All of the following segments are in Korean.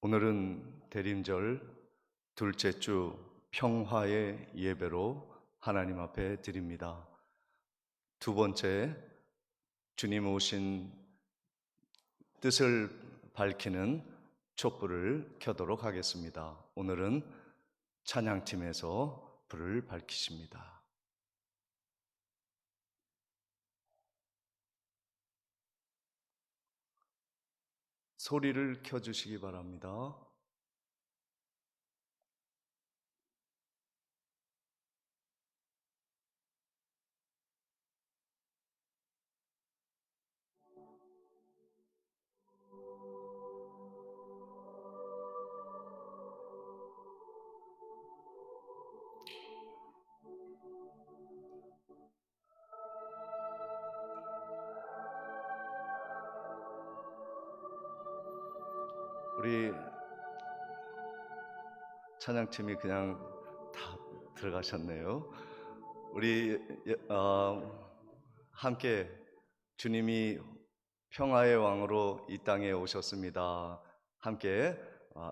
오늘은 대림절 둘째 주 평화의 예배로 하나님 앞에 드립니다. 두 번째, 주님 오신 뜻을 밝히는 촛불을 켜도록 하겠습니다. 오늘은 찬양팀에서 불을 밝히십니다. 소리를 켜주시기 바랍니다. 우리 찬양팀이 그냥 다 들어가셨네요. 우리 함께 주님이 평화의 왕으로 이 땅에 오셨습니다. 함께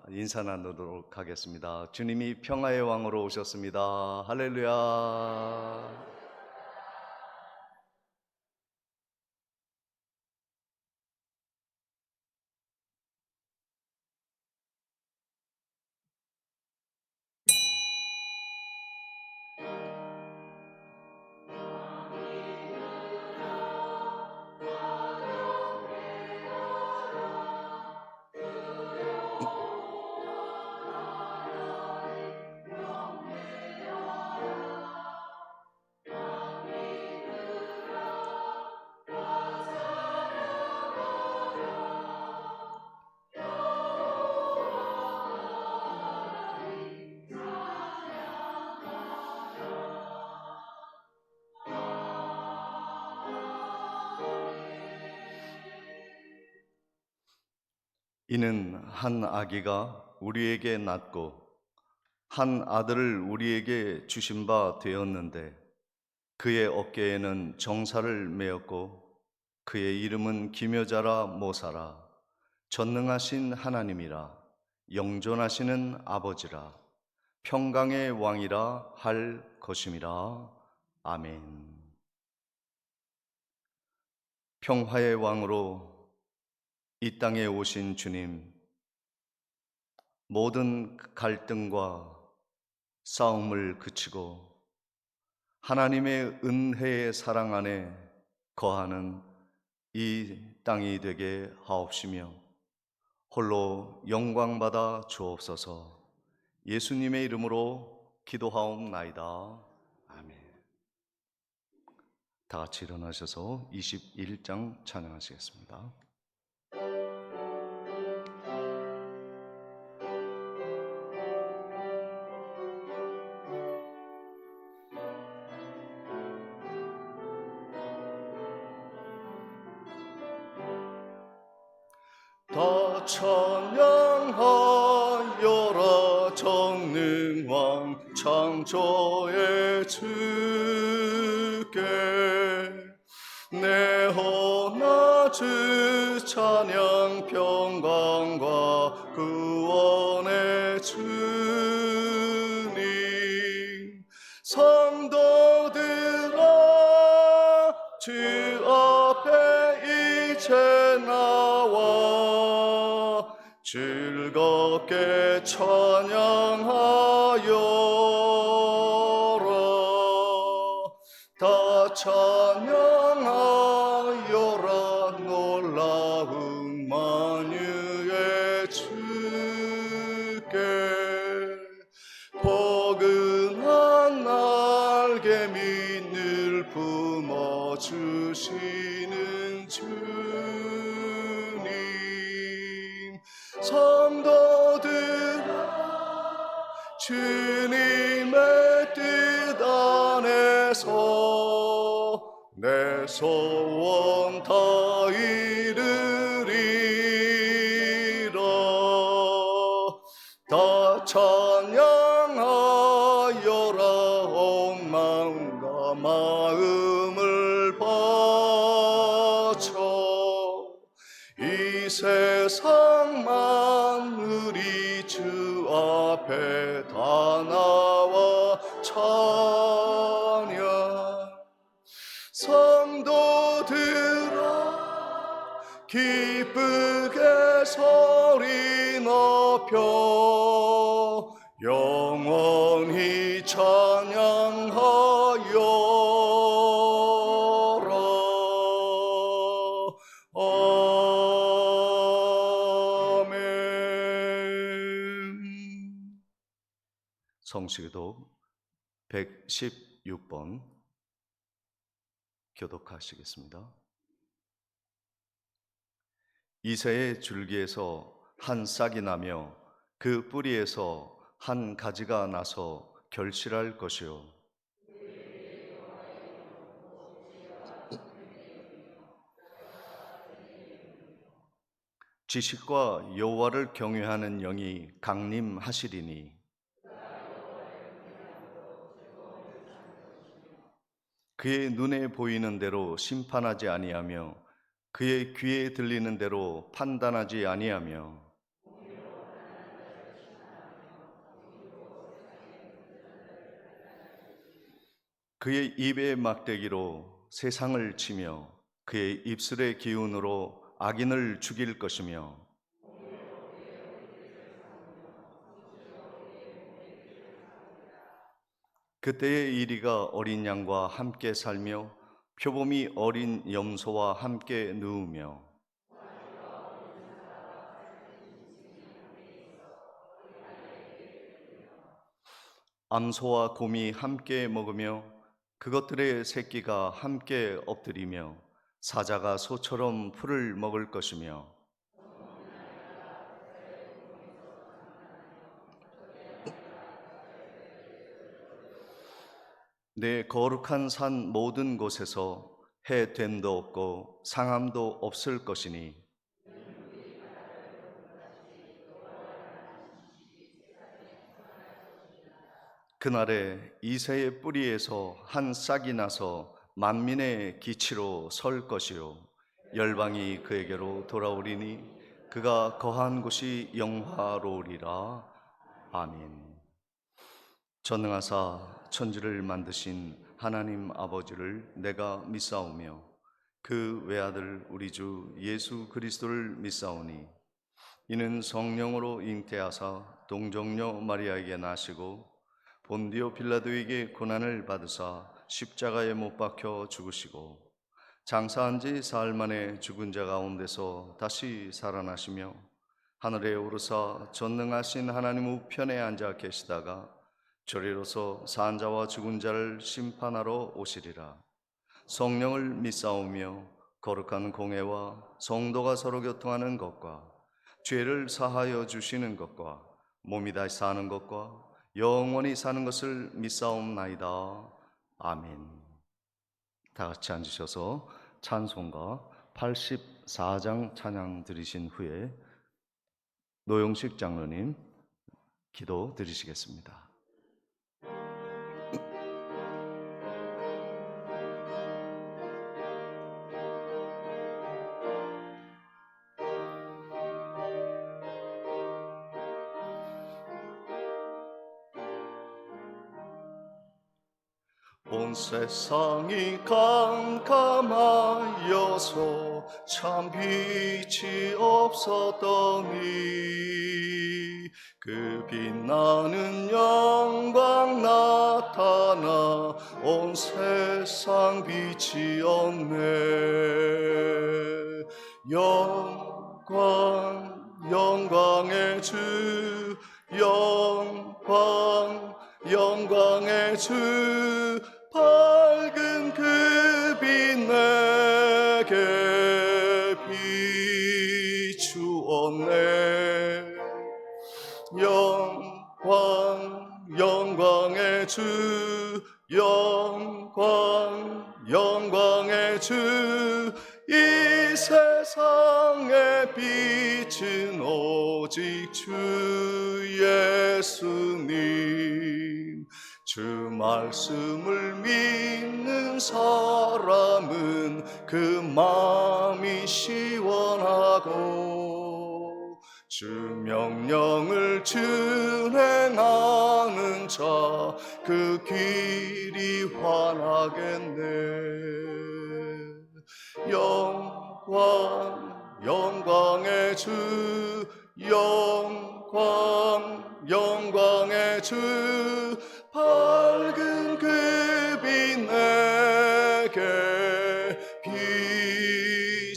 인사 나누도록 하겠습니다. 주님이 평화의 왕으로 오셨습니다. 할렐루야. 이는 한 아기가 우리에게 낳고 한 아들을 우리에게 주신 바 되었는데 그의 어깨에는 정사를 메었고 그의 이름은 기묘자라 모사라 전능하신 하나님이라 영존하시는 아버지라 평강의 왕이라 할 것임이라. 아멘. 평화의 왕으로 이 땅에 오신 주님, 모든 갈등과 싸움을 그치고 하나님의 은혜의 사랑 안에 거하는 이 땅이 되게 하옵시며 홀로 영광받아 주옵소서. 예수님의 이름으로 기도하옵나이다. 아멘. 다 같이 일어나셔서 21장 찬양하시겠습니다. 다 찬양하여라 전능왕 창조의 주께 내 허나 주 찬양 평강과 구원의 주님 성도들아 주 앞에 이제 나와 즐겁게 찬양하여라. 다 찬양하여라 놀라운 만유의 주께 포근한 날개미 늘 품어주시는 주님 성도들아 주님의 뜻 안에서 내 소원 다 이루리라. 다 찬양하여라 온 마음과 마음을 바쳐 이 세상 하늘이 주 앞에 다 나와 찬양. 성도들아 기쁘게 소리 높여 영원히 찬양하여라. 아멘. 성시기도 116번 교독하시겠습니다. 이새의 줄기에서 한 싹이 나며 그 뿌리에서 한 가지가 나서 결실할 것이요. 지식과 여호와를 경외하는 영이 강림하시리니 그의 눈에 보이는 대로 심판하지 아니하며 그의 귀에 들리는 대로 판단하지 아니하며 그의 입의 막대기로 세상을 치며 그의 입술의 기운으로 악인을 죽일 것이며 그때의 이리가 어린 양과 함께 살며 표범이 어린 염소와 함께 누우며 암소와 곰이 함께 먹으며 그것들의 새끼가 함께 엎드리며 사자가 소처럼 풀을 먹을 것이며 내 거룩한 산 모든 곳에서 해됨도 없고 상함도 없을 것이니 그날에 이새의 뿌리에서 한 싹이 나서 만민의 기치로 설 것이요 열방이 그에게로 돌아오리니 그가 거한 곳이 영화로우리라. 아멘. 전능하사 천지를 만드신 하나님 아버지를 내가 믿사오며 그 외아들 우리 주 예수 그리스도를 믿사오니 이는 성령으로 잉태하사 동정녀 마리아에게 나시고 본디오 빌라도에게 고난을 받으사 십자가에 못 박혀 죽으시고 장사한 지 사흘 만에 죽은 자 가운데서 다시 살아나시며 하늘에 오르사 전능하신 하나님 우편에 앉아 계시다가 저리로서 산 자와 죽은 자를 심판하러 오시리라. 성령을 믿사오며 거룩한 공회와 성도가 서로 교통하는 것과 죄를 사하여 주시는 것과 몸이 다시 사는 것과 영원히 사는 것을 믿사옵나이다. 아멘. 다 같이 앉으셔서 찬송가 84장 찬양 드리신 후에 노영식 장로님 기도 드리시겠습니다. 온 세상이 깜깜하여서 참 빛이 없었더니 그 빛나는 영광 나타나 온 세상 빛이었네. 영광의 주 영광의 주 밝은 그 빛 내게 비추었네. 영광의 주 영광의 주 이 세상의 빛은 오직 주 예수님. 주 말씀을 믿는 사람은 그 마음이 시원하고 주 명령을 준행하는 자 그 길이 환하겠네. 영광의 주, 영광의 주, 밝은 그 빛 내게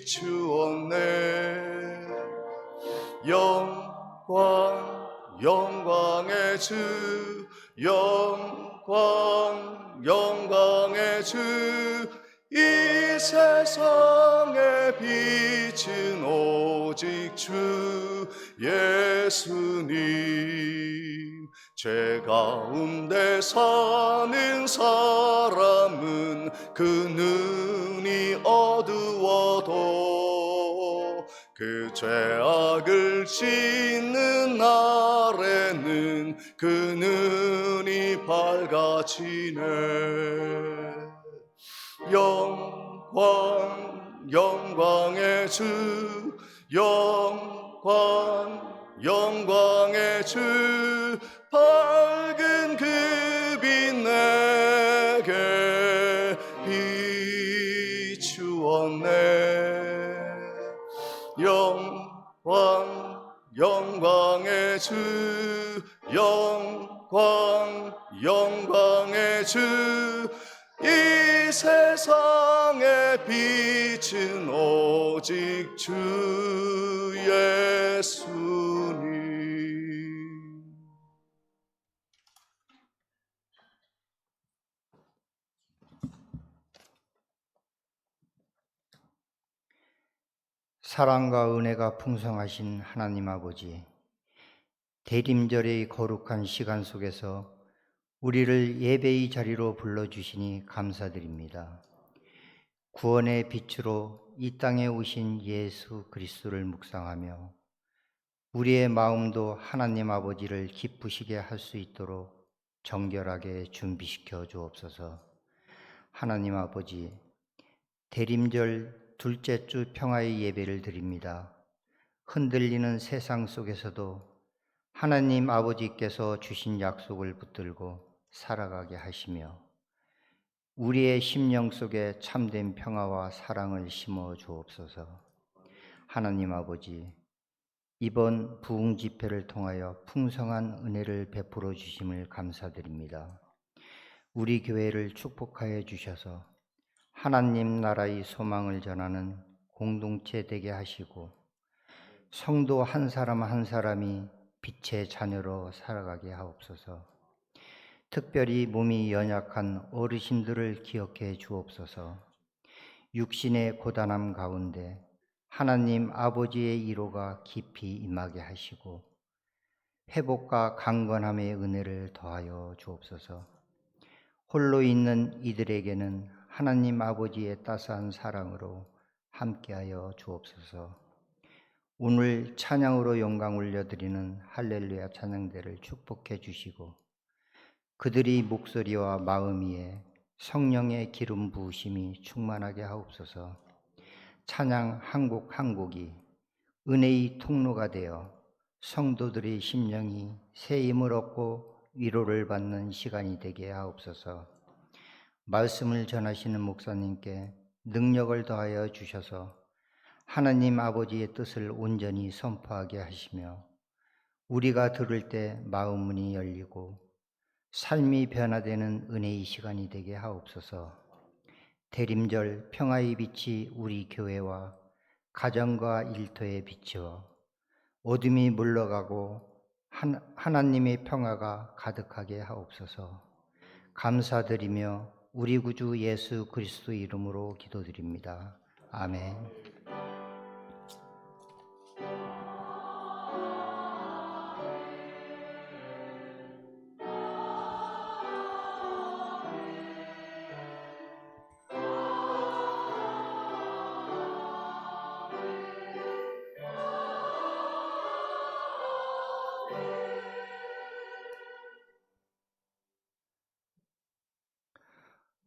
비추었네. 영광의 주, 영광의 주, 이 세상의 빛은 오직 주 예수님. 죄 가운데 사는 사람은 그 눈이 어두워도 그 죄악을 짓는 날에는 그 눈이 밝아지네. 영광의 주, 영광의 주, 밝은 그 빛 내게 비추었네. 영광의 주, 영광의 주, 이 세상의 빛은 오직 주 예수님. 사랑과 은혜가 풍성하신 하나님 아버지, 대림절의 거룩한 시간 속에서 우리를 예배의 자리로 불러주시니 감사드립니다. 구원의 빛으로 이 땅에 오신 예수 그리스도를 묵상하며 우리의 마음도 하나님 아버지를 기쁘시게 할 수 있도록 정결하게 준비시켜 주옵소서. 하나님 아버지, 대림절 둘째 주 평화의 예배를 드립니다. 흔들리는 세상 속에서도 하나님 아버지께서 주신 약속을 붙들고 살아가게 하시며 우리의 심령 속에 참된 평화와 사랑을 심어 주옵소서. 하나님 아버지, 이번 부흥 집회를 통하여 풍성한 은혜를 베풀어 주심을 감사드립니다. 우리 교회를 축복하여 주셔서 하나님 나라의 소망을 전하는 공동체 되게 하시고 성도 한 사람 한 사람이 빛의 자녀로 살아가게 하옵소서. 특별히 몸이 연약한 어르신들을 기억해 주옵소서. 육신의 고단함 가운데 하나님 아버지의 위로가 깊이 임하게 하시고 회복과 강건함의 은혜를 더하여 주옵소서. 홀로 있는 이들에게는 하나님 아버지의 따스한 사랑으로 함께하여 주옵소서. 오늘 찬양으로 영광 올려드리는 할렐루야 찬양대를 축복해 주시고 그들이 목소리와 마음 위에 성령의 기름 부으심이 충만하게 하옵소서. 찬양 한 곡 한 곡이 은혜의 통로가 되어 성도들의 심령이 새 힘을 얻고 위로를 받는 시간이 되게 하옵소서. 말씀을 전하시는 목사님께 능력을 더하여 주셔서 하나님 아버지의 뜻을 온전히 선포하게 하시며 우리가 들을 때 마음 문이 열리고 삶이 변화되는 은혜의 시간이 되게 하옵소서. 대림절 평화의 빛이 우리 교회와 가정과 일터에 비추어 어둠이 물러가고 하나님의 평화가 가득하게 하옵소서. 감사드리며 우리 구주 예수 그리스도 이름으로 기도드립니다. 아멘.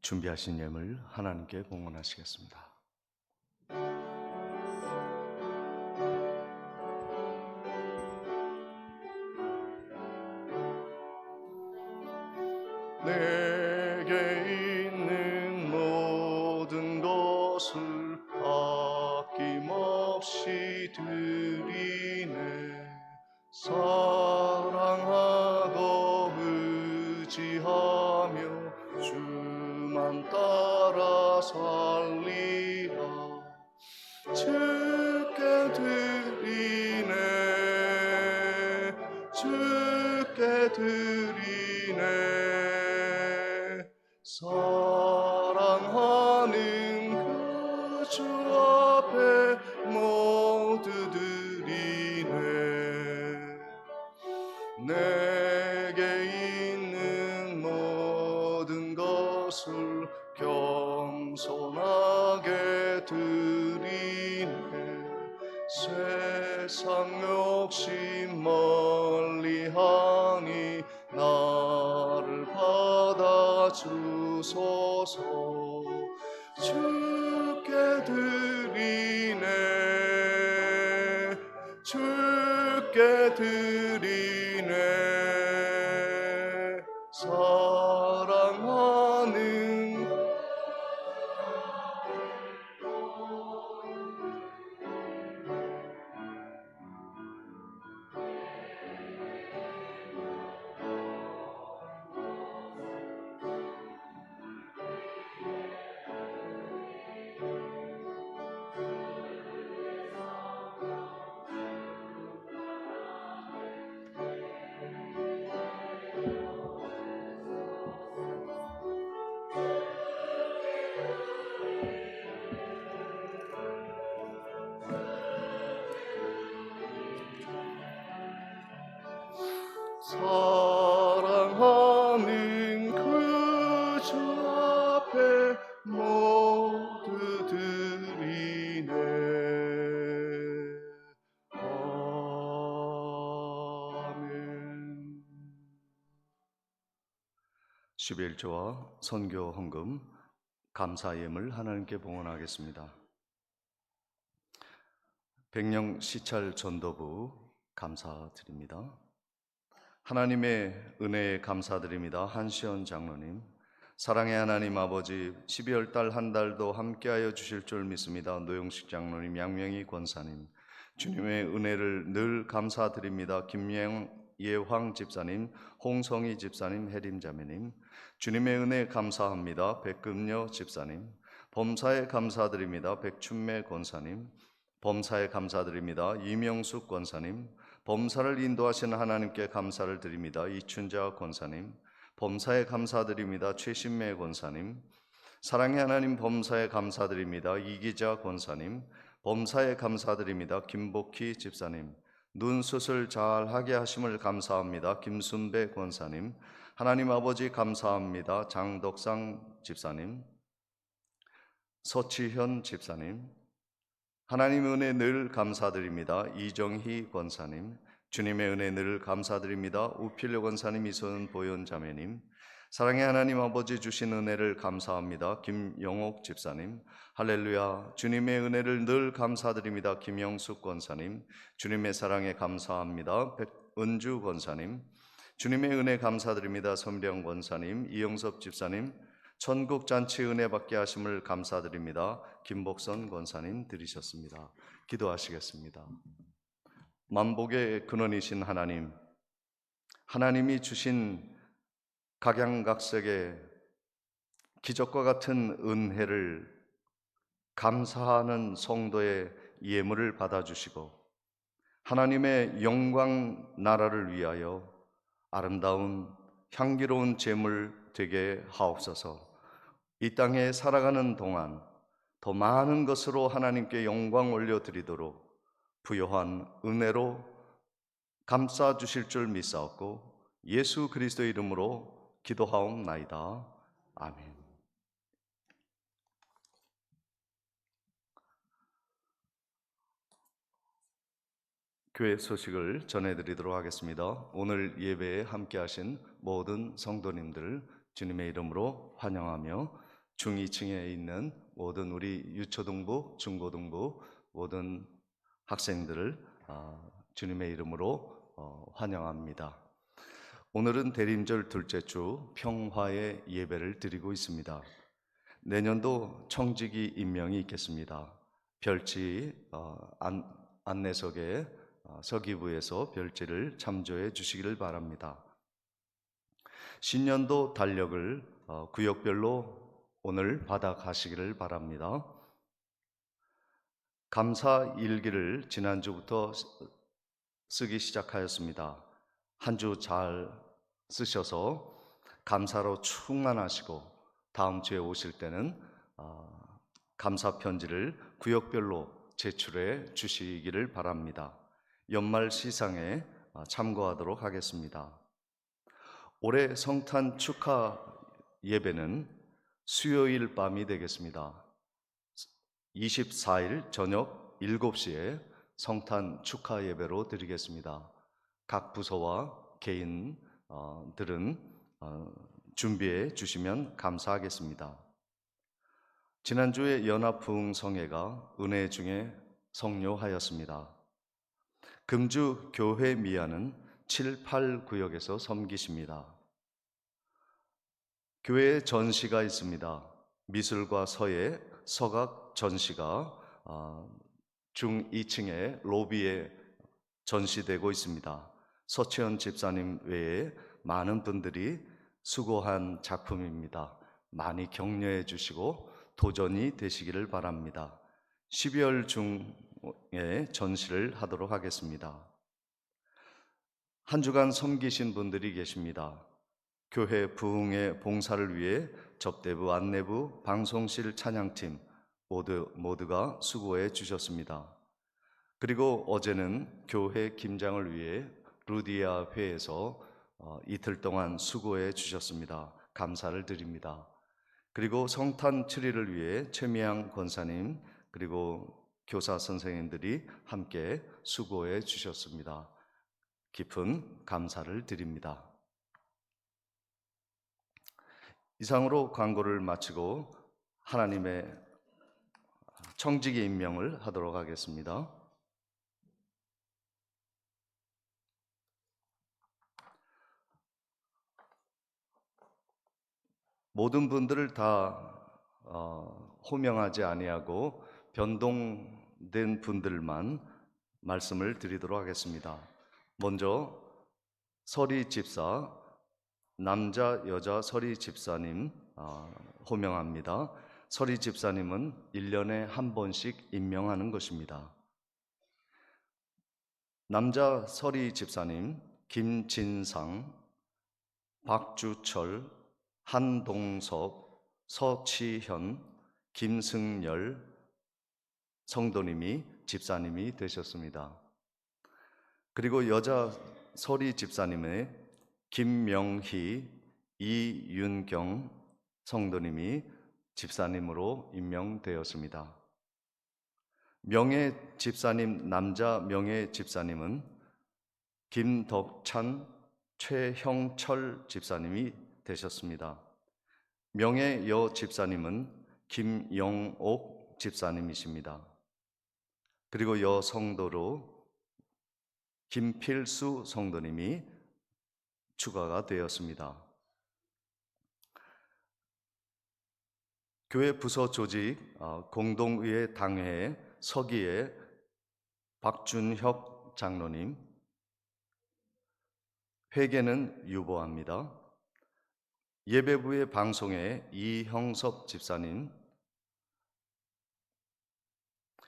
준비하신 예물 하나님께 봉헌하시겠습니다. 내게 있는 모든 것을 아낌없이 드리네. 사랑하고 의지하며 주만 따라 살리라. 주께 드리네, 주께 드리네. 사랑하는 그 주 앞에 모두 드리네. 내게 있는 모든 것을 겸손하게 드리네. 세상 욕심 멀리하니 나를 받아주소서. 주께 드리네, 주께 드리네. 사랑하는 사랑하는 그 주 앞에 모두 드리네. 아멘. 11조와 선교 헌금 감사 예물 하나님께 봉헌하겠습니다. 백령 시찰 전도부 감사드립니다. 하나님의 은혜에 감사드립니다. 한시연 장로님, 사랑의 하나님 아버지, 12월 달 한 달도 함께하여 주실 줄 믿습니다. 노영식 장로님, 양명희 권사님, 주님의 은혜를 늘 감사드립니다. 김예황 집사님, 홍성희 집사님, 혜림자매님, 주님의 은혜 감사합니다. 백금녀 집사님, 범사에 감사드립니다. 백춘매 권사님, 범사에 감사드립니다. 이명숙 권사님, 범사를 인도하시는 하나님께 감사를 드립니다. 이춘자 권사님, 범사에 감사드립니다. 최신매 권사님, 사랑의 하나님 범사에 감사드립니다. 이기자 권사님, 범사에 감사드립니다. 김복희 집사님, 눈 수술 잘 하게 하심을 감사합니다. 김순배 권사님, 하나님 아버지 감사합니다. 장덕상 집사님, 서치현 집사님, 하나님 은혜 늘 감사드립니다. 이정희 권사님, 주님의 은혜 늘 감사드립니다. 우필려 권사님, 이소은 보현 자매님, 사랑의 하나님 아버지 주신 은혜를 감사합니다. 김영옥 집사님, 할렐루야, 주님의 은혜를 늘 감사드립니다. 김영숙 권사님, 주님의 사랑에 감사합니다. 백은주 권사님, 주님의 은혜 감사드립니다. 선병 권사님, 이영섭 집사님, 천국 잔치 은혜 받게 하심을 감사드립니다. 김복선 권사님 드리셨습니다. 기도하시겠습니다. 만복의 근원이신 하나님, 하나님이 주신 각양각색의 기적과 같은 은혜를 감사하는 성도의 예물을 받아주시고 하나님의 영광 나라를 위하여 아름다운 향기로운 제물 되게 하옵소서. 이 땅에 살아가는 동안 더 많은 것으로 하나님께 영광 올려드리도록 부요한 은혜로 감싸 주실 줄 믿사옵고 예수 그리스도의 이름으로 기도하옵나이다. 아멘. 교회 소식을 전해드리도록 하겠습니다. 오늘 예배에 함께하신 모든 성도님들 주님의 이름으로 환영하며 중2층에 있는 모든 우리 유초등부, 중고등부 모든 학생들을 주님의 이름으로 환영합니다. 오늘은 대림절 둘째 주 평화의 예배를 드리고 있습니다. 내년도 청지기 임명이 있겠습니다. 별지 안내석에 서기부에서 별지를 참조해 주시기를 바랍니다. 신년도 달력을 구역별로 오늘 받아 가시기를 바랍니다. 감사 일기를 지난주부터 쓰기 시작하였습니다. 한 주 잘 쓰셔서 감사로 충만하시고 다음 주에 오실 때는 감사 편지를 구역별로 제출해 주시기를 바랍니다. 연말 시상에 참고하도록 하겠습니다. 올해 성탄 축하 예배는 수요일 밤이 되겠습니다. 24일 저녁 7시에 성탄 축하 예배로 드리겠습니다. 각 부서와 개인들은 준비해 주시면 감사하겠습니다. 지난주에 연합부흥성회가 은혜 중에 성료하였습니다. 금주 교회 미아는 7, 8구역에서 섬기십니다. 교회에 전시가 있습니다. 미술과 서예, 서각 전시가 중 2층의 로비에 전시되고 있습니다. 서채연 집사님 외에 많은 분들이 수고한 작품입니다. 많이 격려해 주시고 도전이 되시기를 바랍니다. 12월 중에 전시를 하도록 하겠습니다. 한 주간 섬기신 분들이 계십니다. 교회 부흥의 봉사를 위해 접대부, 안내부, 방송실 찬양팀 모두가 수고해 주셨습니다. 그리고 어제는 교회 김장을 위해 루디아 회에서 이틀 동안 수고해 주셨습니다. 감사를 드립니다. 그리고 성탄 추리를 위해 최미양 권사님 그리고 교사 선생님들이 함께 수고해 주셨습니다. 깊은 감사를 드립니다. 이상으로 광고를 마치고 하나님의 청지기 임명을 하도록 하겠습니다. 모든 분들을 다 호명하지 아니하고 변동된 분들만 말씀을 드리도록 하겠습니다. 먼저 서리 집사, 남자, 여자 서리 집사님 호명합니다. 서리 집사님은 1년에 한 번씩 임명하는 것입니다. 남자 서리 집사님 김진상, 박주철, 한동섭, 서치현, 김승열 성도님이 집사님이 되셨습니다. 그리고 여자 서리 집사님의 김명희, 이윤경 성도님이 집사님으로 임명되었습니다. 명예 집사님, 남자 명예 집사님은 김덕찬, 최형철 집사님이 되셨습니다. 명예 여 집사님은 김영옥 집사님이십니다. 그리고 여 성도로 김필수 성도님이 추가가 되었습니다. 교회 부서 조직 공동의회 당회의 서기의 박준혁 장로님, 회계는 유보합니다. 예배부의 방송의 이형섭 집사님,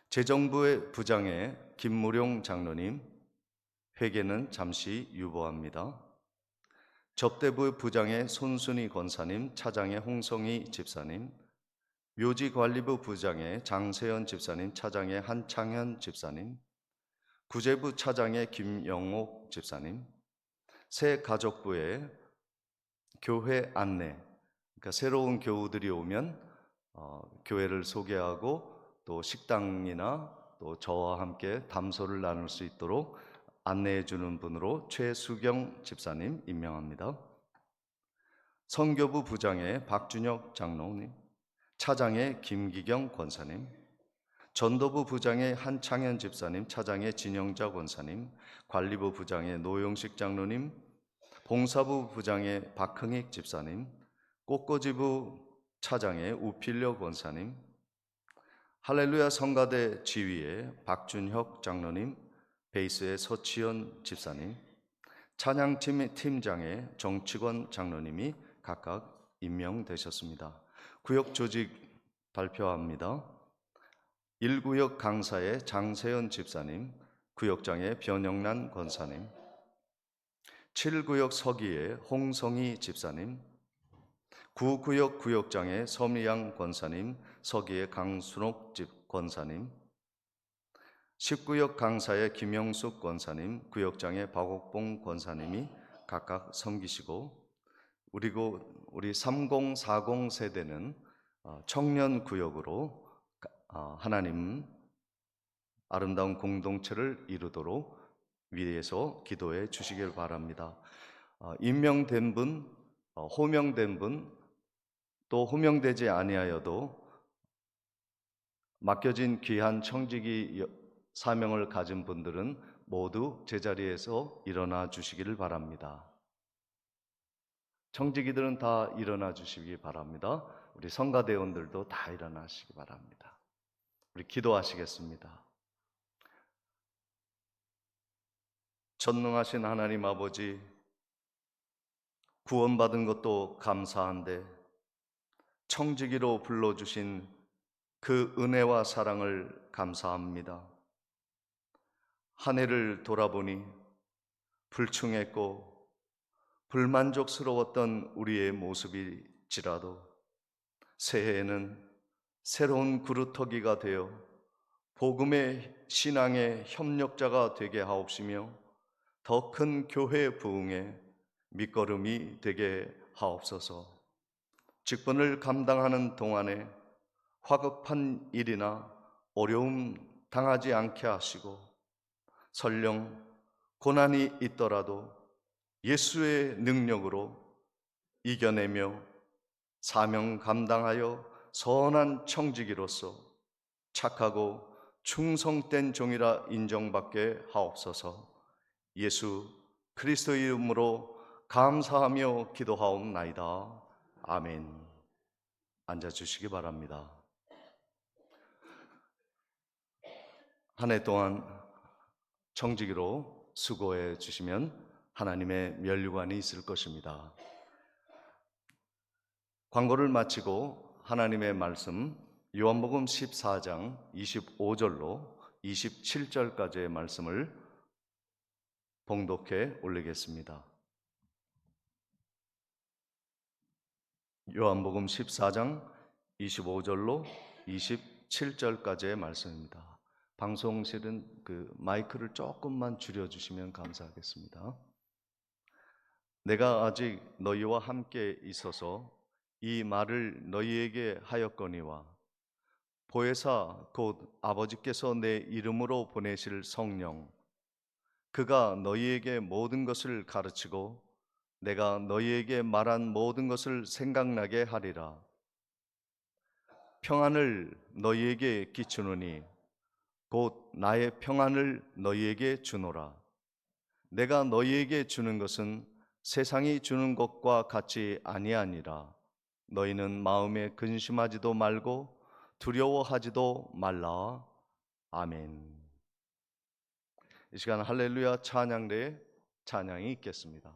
재정부의 부장의 김무룡 장로님, 회계는 잠시 유보합니다. 접대부 부장의 손순희 권사님, 차장의 홍성희 집사님, 묘지관리부 부장의 장세현 집사님, 차장의 한창현 집사님, 구제부 차장의 김영옥 집사님, 새가족부의 교회 안내, 그러니까 새로운 교우들이 오면 교회를 소개하고 또 식당이나 또 저와 함께 담소를 나눌 수 있도록 안내해 주는 분으로 최수경 집사님 임명합니다. 선교부 부장의 박준혁 장로님, 차장의 김기경 권사님, 전도부 부장의 한창현 집사님, 차장의 진영자 권사님, 관리부 부장의 노영식 장로님, 봉사부 부장의 박흥익 집사님, 꽃꽂이부 차장의 우필려 권사님, 할렐루야 성가대 지휘의 박준혁 장로님, 베이스의 서치현 집사님, 찬양팀 팀장의 정치권 장로님이 각각 임명되셨습니다. 구역 조직 발표합니다. 1구역 강사의 장세현 집사님, 구역장의 변영란 권사님, 7구역 서기의 홍성희 집사님, 9구역 구역장의 서미양 권사님, 서기의 강순옥 권사님, 10구역 강사의 김영숙 권사님, 구역장의 박옥봉 권사님이 각각 섬기시고, 우리 3040 세대는 청년 구역으로 하나님 아름다운 공동체를 이루도록 위에서 기도해 주시길 바랍니다. 임명된 분, 호명된 분, 또 호명되지 아니하여도 맡겨진 귀한 청지기 사명을 가진 분들은 모두 제자리에서 일어나 주시기를 바랍니다. 청지기들은 다 일어나 주시기 바랍니다. 우리 성가대원들도 다 일어나시기 바랍니다. 우리 기도하시겠습니다. 전능하신 하나님 아버지, 구원받은 것도 감사한데 청지기로 불러주신 그 은혜와 사랑을 감사합니다. 한 해를 돌아보니 불충했고 불만족스러웠던 우리의 모습일지라도 새해에는 새로운 그루터기가 되어 복음의 신앙의 협력자가 되게 하옵시며 더 큰 교회 부흥의 밑거름이 되게 하옵소서. 직분을 감당하는 동안에 화급한 일이나 어려움 당하지 않게 하시고 설령 고난이 있더라도 예수의 능력으로 이겨내며 사명 감당하여 선한 청지기로서 착하고 충성된 종이라 인정받게 하옵소서. 예수 그리스도의 이름으로 감사하며 기도하옵나이다. 아멘. 앉아주시기 바랍니다. 한 해 동안 청지기로 수고해 주시면 하나님의 면류관이 있을 것입니다. 광고를 마치고 하나님의 말씀 요한복음 14장 25절로 27절까지의 말씀을 봉독해 올리겠습니다. 요한복음 14장 25절로 27절까지의 말씀입니다. 방송실은 그 마이크를 조금만 줄여주시면 감사하겠습니다. 내가 아직 너희와 함께 있어서 이 말을 너희에게 하였거니와 보혜사 곧 아버지께서 내 이름으로 보내실 성령 그가 너희에게 모든 것을 가르치고 내가 너희에게 말한 모든 것을 생각나게 하리라. 평안을 너희에게 끼치노니 곧 나의 평안을 너희에게 주노라. 내가 너희에게 주는 것은 세상이 주는 것과 같이 아니하니라. 너희는 마음에 근심하지도 말고 두려워하지도 말라. 아멘. 이 시간 할렐루야 찬양대에 찬양이 있겠습니다.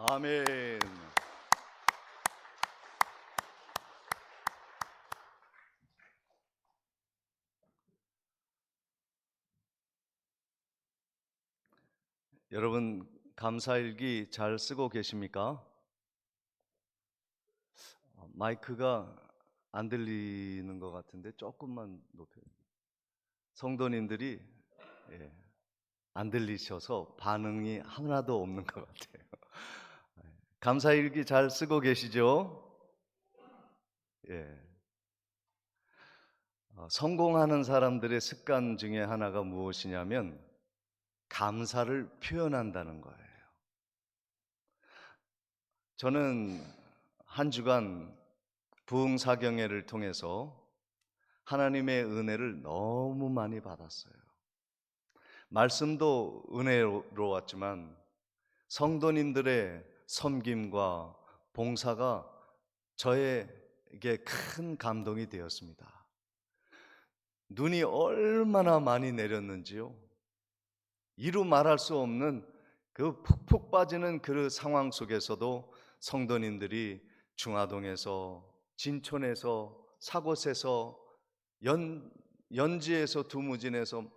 아멘. 여러분 감사일기 잘 쓰고 계십니까? 마이크가 안 들리는 것 같은데 조금만 높여요. 성도님들이 안 들리셔서 반응이 하나도 없는 것 같아요. 감사일기 잘 쓰고 계시죠? 예. 성공하는 사람들의 습관 중에 하나가 무엇이냐면 감사를 표현한다는 거예요. 저는 한 주간 부흥사경회를 통해서 하나님의 은혜를 너무 많이 받았어요. 말씀도 은혜로웠지만 성도님들의 섬김과 봉사가 저에게 큰 감동이 되었습니다. 눈이 얼마나 많이 내렸는지요. 이루 말할 수 없는 그 푹푹 빠지는 그 상황 속에서도 성도님들이 중화동에서, 진촌에서, 사곳에서, 연지에서, 두무진에서 막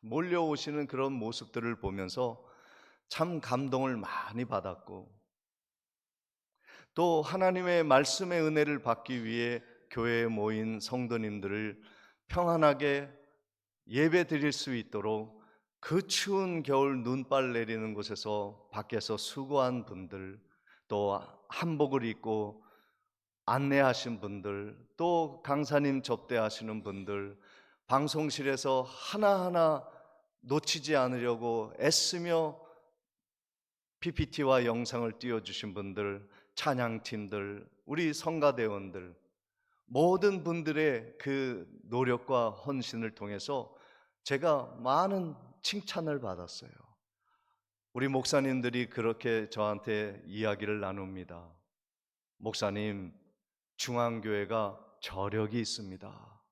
몰려오시는 그런 모습들을 보면서 참 감동을 많이 받았고, 또 하나님의 말씀의 은혜를 받기 위해 교회에 모인 성도님들을 평안하게 예배 드릴 수 있도록 그 추운 겨울 눈발 내리는 곳에서 밖에서 수고한 분들, 또 한복을 입고 안내하신 분들, 또 강사님 접대하시는 분들, 방송실에서 하나하나 놓치지 않으려고 애쓰며 PPT와 영상을 띄워주신 분들, 찬양팀들, 우리 성가대원들, 모든 분들의 그 노력과 헌신을 통해서 제가 많은 칭찬을 받았어요. 우리 목사님들이 그렇게 저한테 이야기를 나눕니다. 목사님, 중앙교회가 저력이 있습니다.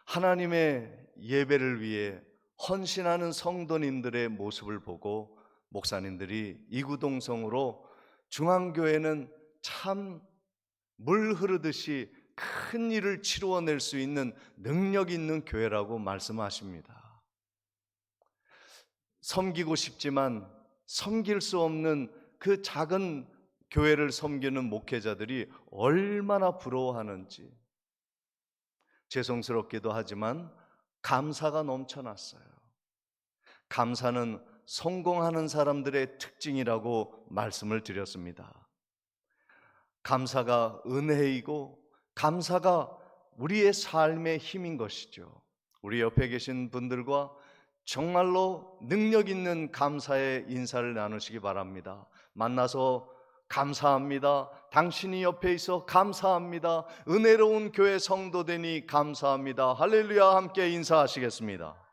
하나님의 예배를 위해 헌신하는 성도님들의 모습을 보고 목사님들이 이구동성으로 중앙교회는 참 물 흐르듯이 큰 일을 치루어낼 수 있는 능력 있는 교회라고 말씀하십니다. 섬기고 싶지만 섬길 수 없는 그 작은 교회를 섬기는 목회자들이 얼마나 부러워하는지 죄송스럽기도 하지만 감사가 넘쳐났어요. 감사는 성공하는 사람들의 특징이라고 말씀을 드렸습니다. 감사가 은혜이고 감사가 우리의 삶의 힘인 것이죠. 우리 옆에 계신 분들과 정말로 능력 있는 감사의 인사를 나누시기 바랍니다. 만나서 감사합니다. 당신이 옆에 있어 감사합니다. 은혜로운 교회 성도되니 감사합니다. 할렐루야. 함께 인사하시겠습니다.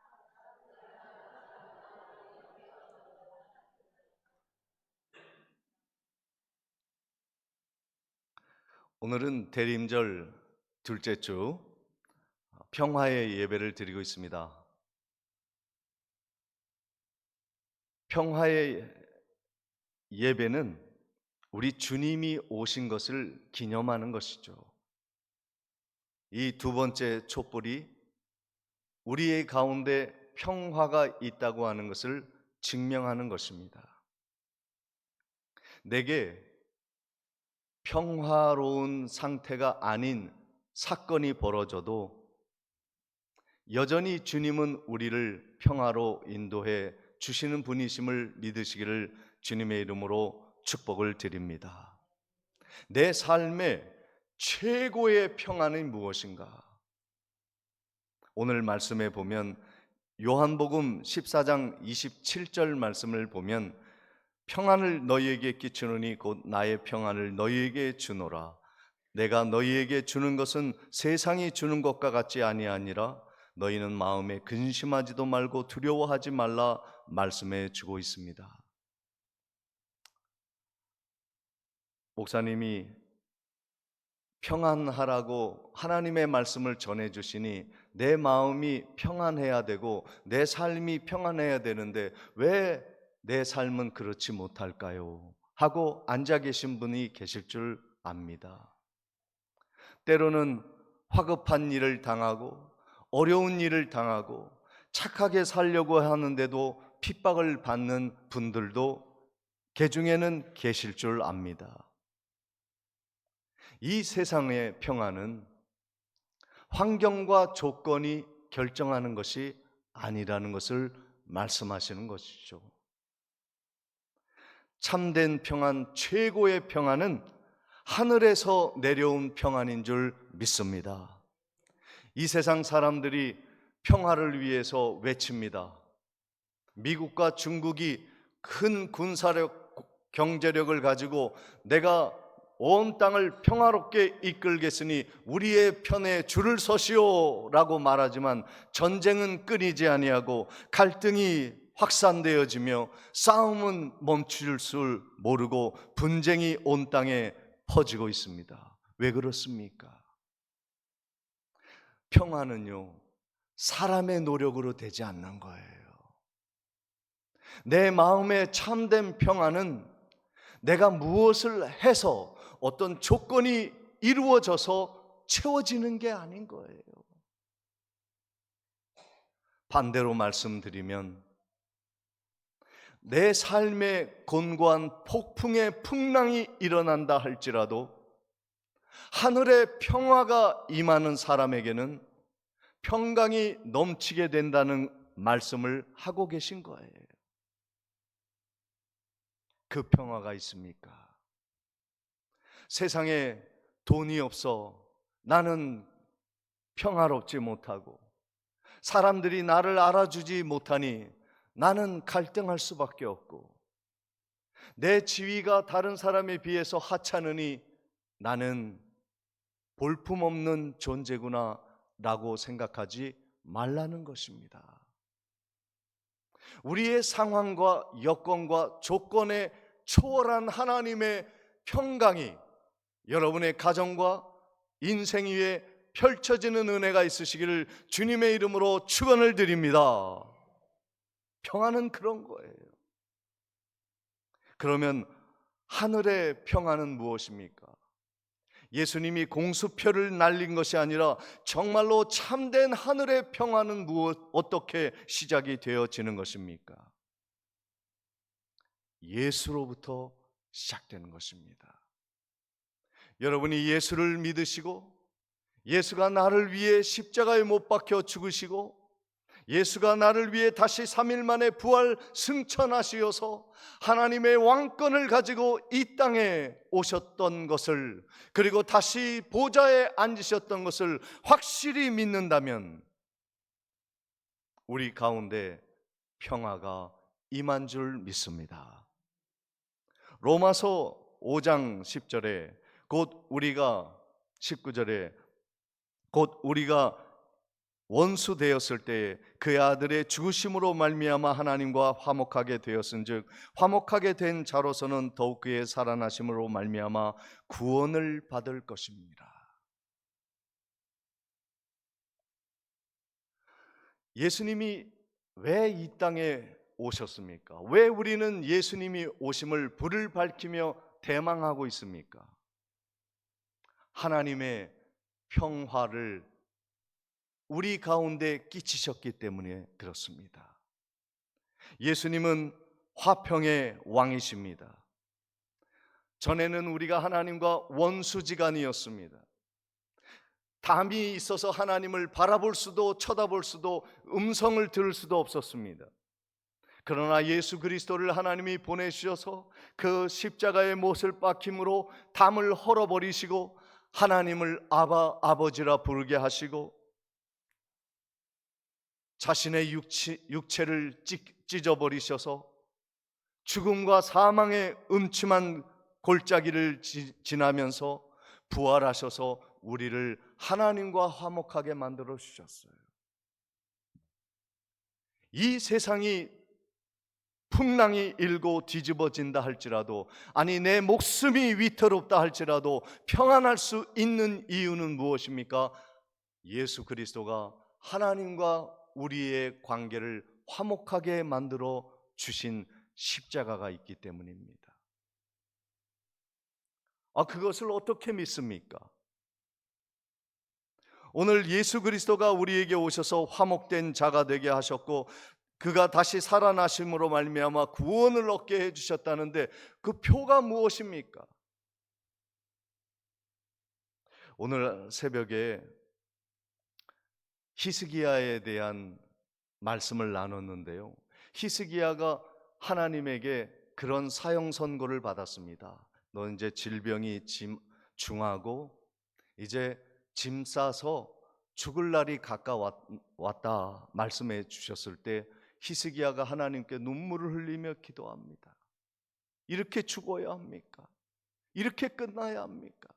오늘은 대림절 둘째 주 평화의 예배를 드리고 있습니다. 평화의 예배는 우리 주님이 오신 것을 기념하는 것이죠. 이 두 번째 촛불이 우리의 가운데 평화가 있다고 하는 것을 증명하는 것입니다. 내게 평화로운 상태가 아닌 사건이 벌어져도 여전히 주님은 우리를 평화로 인도해 주시는 분이심을 믿으시기를 주님의 이름으로 축복을 드립니다. 내 삶의 최고의 평안은 무엇인가? 오늘 말씀에 보면 요한복음 14장 27절 말씀을 보면 평안을 너희에게 끼치노니 곧 나의 평안을 너희에게 주노라. 내가 너희에게 주는 것은 세상이 주는 것과 같지 아니하니라. 너희는 마음에 근심하지도 말고 두려워하지 말라 말씀해 주고 있습니다. 목사님이 평안하라고 하나님의 말씀을 전해 주시니 내 마음이 평안해야 되고 내 삶이 평안해야 되는데 왜 내 삶은 그렇지 못할까요? 하고 앉아 계신 분이 계실 줄 압니다. 때로는 화급한 일을 당하고 어려운 일을 당하고 착하게 살려고 하는데도 핍박을 받는 분들도 개중에는 계실 줄 압니다. 이 세상의 평안은 환경과 조건이 결정하는 것이 아니라는 것을 말씀하시는 것이죠. 참된 평안, 최고의 평안은 하늘에서 내려온 평안인 줄 믿습니다. 이 세상 사람들이 평화를 위해서 외칩니다. 미국과 중국이 큰 군사력, 경제력을 가지고 내가 온 땅을 평화롭게 이끌겠으니 우리의 편에 줄을 서시오 라고 말하지만 전쟁은 끊이지 아니하고 갈등이 확산되어지며 싸움은 멈출 줄 모르고 분쟁이 온 땅에 퍼지고 있습니다. 왜 그렇습니까? 평화는요, 사람의 노력으로 되지 않는 거예요. 내 마음의 참된 평안은 내가 무엇을 해서 어떤 조건이 이루어져서 채워지는 게 아닌 거예요. 반대로 말씀드리면 내 삶에 곤고한 폭풍의 풍랑이 일어난다 할지라도 하늘의 평화가 임하는 사람에게는 평강이 넘치게 된다는 말씀을 하고 계신 거예요. 그 평화가 있습니까? 세상에 돈이 없어 나는 평화롭지 못하고 사람들이 나를 알아주지 못하니 나는 갈등할 수밖에 없고 내 지위가 다른 사람에 비해서 하찮으니 나는 볼품없는 존재구나 라고 생각하지 말라는 것입니다. 우리의 상황과 여건과 조건에 초월한 하나님의 평강이 여러분의 가정과 인생 위에 펼쳐지는 은혜가 있으시기를 주님의 이름으로 축원을 드립니다. 평안은 그런 거예요. 그러면 하늘의 평안은 무엇입니까? 예수님이 공수표를 날린 것이 아니라 정말로 참된 하늘의 평안은 어떻게 시작이 되어지는 것입니까? 예수로부터 시작되는 것입니다. 여러분이 예수를 믿으시고 예수가 나를 위해 십자가에 못 박혀 죽으시고 예수가 나를 위해 다시 3일 만에 부활 승천하시어서 하나님의 왕권을 가지고 이 땅에 오셨던 것을, 그리고 다시 보좌에 앉으셨던 것을 확실히 믿는다면 우리 가운데 평화가 임한 줄 믿습니다. 로마서 5장 10절에 곧 우리가 19절에 곧 우리가 원수 되었을 때 그의 아들의 죽으심으로 말미암아 하나님과 화목하게 되었은즉 화목하게 된 자로서는 더욱 그의 살아나심으로 말미암아 구원을 받을 것입니다. 예수님이 왜 이 땅에 오셨습니까? 왜 우리는 예수님이 오심을 불을 밝히며 대망하고 있습니까? 하나님의 평화를 우리 가운데 끼치셨기 때문에 그렇습니다. 예수님은 화평의 왕이십니다. 전에는 우리가 하나님과 원수지간이었습니다. 담이 있어서 하나님을 바라볼 수도 쳐다볼 수도 음성을 들을 수도 없었습니다. 그러나 예수 그리스도를 하나님이 보내주셔서 그 십자가의 못을 박힘으로 담을 헐어버리시고 하나님을 아버지라 부르게 하시고 자신의 육체를 찢어버리셔서 죽음과 사망의 음침한 골짜기를 지나면서 부활하셔서 우리를 하나님과 화목하게 만들어 주셨어요. 이 세상이 풍랑이 일고 뒤집어진다 할지라도, 아니 내 목숨이 위태롭다 할지라도 평안할 수 있는 이유는 무엇입니까? 예수 그리스도가 하나님과 우리의 관계를 화목하게 만들어 주신 십자가가 있기 때문입니다. 그것을 어떻게 믿습니까? 오늘 예수 그리스도가 우리에게 오셔서 화목된 자가 되게 하셨고 그가 다시 살아나심으로 말미암아 구원을 얻게 해주셨다는데 그 표가 무엇입니까? 오늘 새벽에 히스기야에 대한 말씀을 나눴는데요. 히스기야가 하나님에게 그런 사형 선고를 받았습니다. 너 이제 질병이 중하고 이제 짐 싸서 죽을 날이 가까웠다 말씀해 주셨을 때 히스기야가 하나님께 눈물을 흘리며 기도합니다. 이렇게 죽어야 합니까? 이렇게 끝나야 합니까?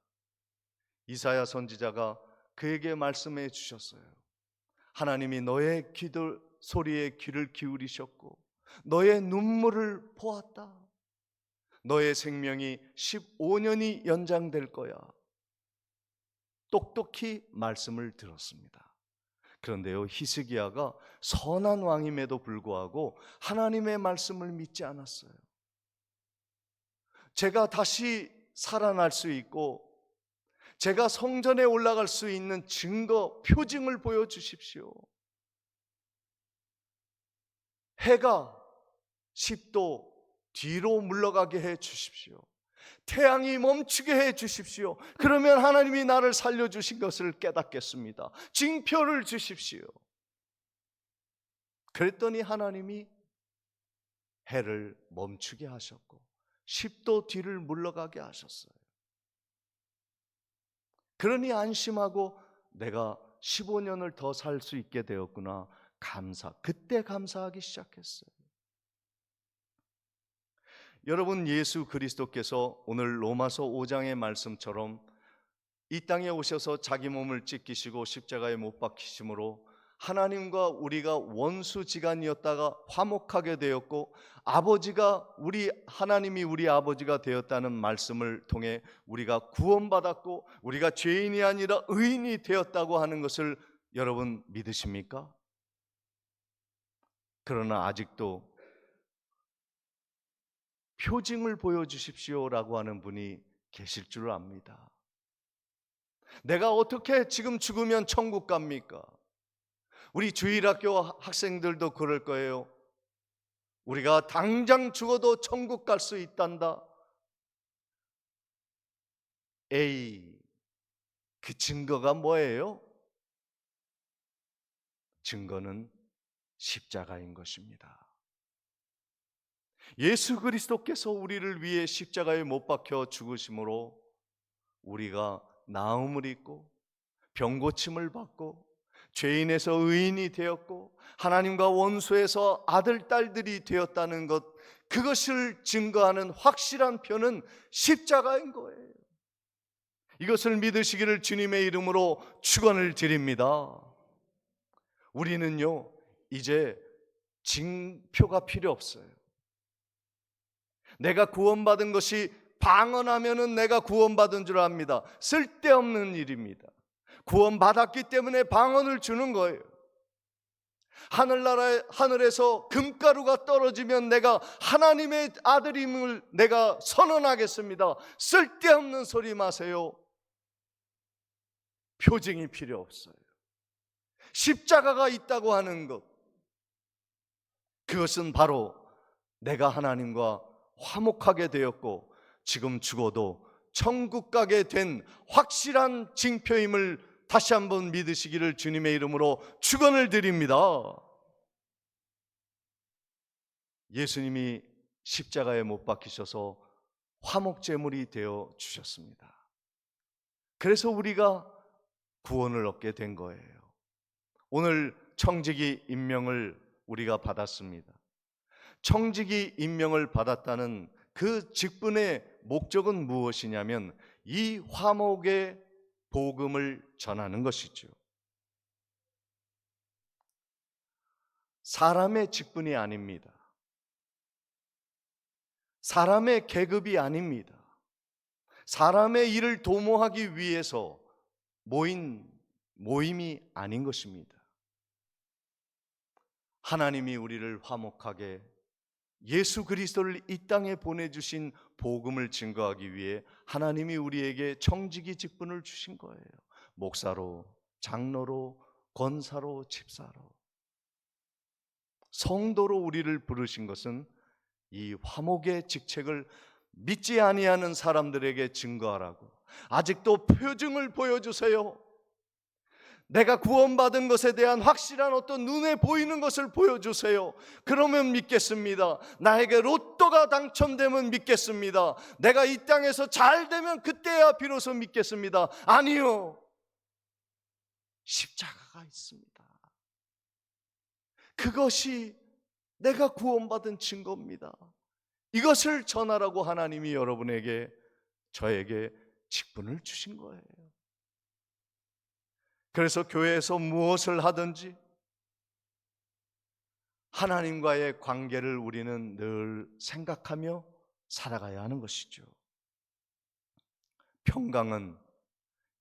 이사야 선지자가 그에게 말씀해 주셨어요. 하나님이 너의 기도 소리에 귀를 기울이셨고 너의 눈물을 보았다. 너의 생명이 15년이 연장될 거야. 똑똑히 말씀을 들었습니다. 그런데요, 히스기야가 선한 왕임에도 불구하고 하나님의 말씀을 믿지 않았어요. 제가 다시 살아날 수 있고 제가 성전에 올라갈 수 있는 증거, 표징을 보여주십시오. 해가 10도 뒤로 물러가게 해 주십시오. 태양이 멈추게 해 주십시오. 그러면 하나님이 나를 살려주신 것을 깨닫겠습니다. 징표를 주십시오. 그랬더니 하나님이 해를 멈추게 하셨고 10도 뒤를 물러가게 하셨어요. 그러니 안심하고 내가 15년을 더 살 수 있게 되었구나. 그때 감사하기 시작했어요. 여러분, 예수 그리스도께서 오늘 로마서 5장의 말씀처럼 이 땅에 오셔서 자기 몸을 찢기시고 십자가에 못 박히심으로 하나님과 우리가 원수지간이었다가 화목하게 되었고 하나님이 우리 아버지가 되었다는 말씀을 통해 우리가 구원받았고 우리가 죄인이 아니라 의인이 되었다고 하는 것을 여러분 믿으십니까? 그러나 아직도 표징을 보여주십시오라고 하는 분이 계실 줄 압니다. 내가 어떻게 지금 죽으면 천국 갑니까? 우리 주일학교 학생들도 그럴 거예요. 우리가 당장 죽어도 천국 갈 수 있단다. 그 증거가 뭐예요? 증거는 십자가인 것입니다. 예수 그리스도께서 우리를 위해 십자가에 못 박혀 죽으심으로 우리가 나음을 입고 병고침을 받고 죄인에서 의인이 되었고 하나님과 원수에서 아들, 딸들이 되었다는 것, 그것을 증거하는 확실한 표는 십자가인 거예요. 이것을 믿으시기를 주님의 이름으로 축원을 드립니다. 우리는요 이제 징표가 필요 없어요. 내가 구원받은 것이 방언하면은 내가 구원받은 줄 압니다. 쓸데없는 일입니다. 구원받았기 때문에 방언을 주는 거예요. 하늘에서 금가루가 떨어지면 내가 하나님의 아들임을 내가 선언하겠습니다. 쓸데없는 소리 마세요. 표징이 필요 없어요. 십자가가 있다고 하는 것, 그것은 바로 내가 하나님과 화목하게 되었고 지금 죽어도 천국 가게 된 확실한 징표임을 다시 한번 믿으시기를 주님의 이름으로 축원을 드립니다. 예수님이 십자가에 못 박히셔서 화목제물이 되어 주셨습니다. 그래서 우리가 구원을 얻게 된 거예요. 오늘 청지기 임명을 우리가 받았습니다. 청지기 임명을 받았다는 그 직분의 목적은 무엇이냐면 이 화목의 복음을 전하는 것이죠. 사람의 직분이 아닙니다. 사람의 계급이 아닙니다. 사람의 일을 도모하기 위해서 모임이 아닌 것입니다. 하나님이 우리를 화목하게 예수 그리스도를 이 땅에 보내주신 복음을 증거하기 위해 하나님이 우리에게 청지기 직분을 주신 거예요. 목사로, 장로로, 권사로, 집사로. 성도로 우리를 부르신 것은 이 화목의 직책을 믿지 아니하는 사람들에게 증거하라고. 아직도 표징을 보여주세요. 내가 구원받은 것에 대한 확실한 어떤 눈에 보이는 것을 보여주세요. 그러면 믿겠습니다. 나에게 로또가 당첨되면 믿겠습니다. 내가 이 땅에서 잘 되면 그때야 비로소 믿겠습니다. 아니요. 십자가가 있습니다. 그것이 내가 구원받은 증거입니다. 이것을 전하라고 하나님이 여러분에게, 저에게 직분을 주신 거예요. 그래서 교회에서 무엇을 하든지 하나님과의 관계를 우리는 늘 생각하며 살아가야 하는 것이죠. 평강은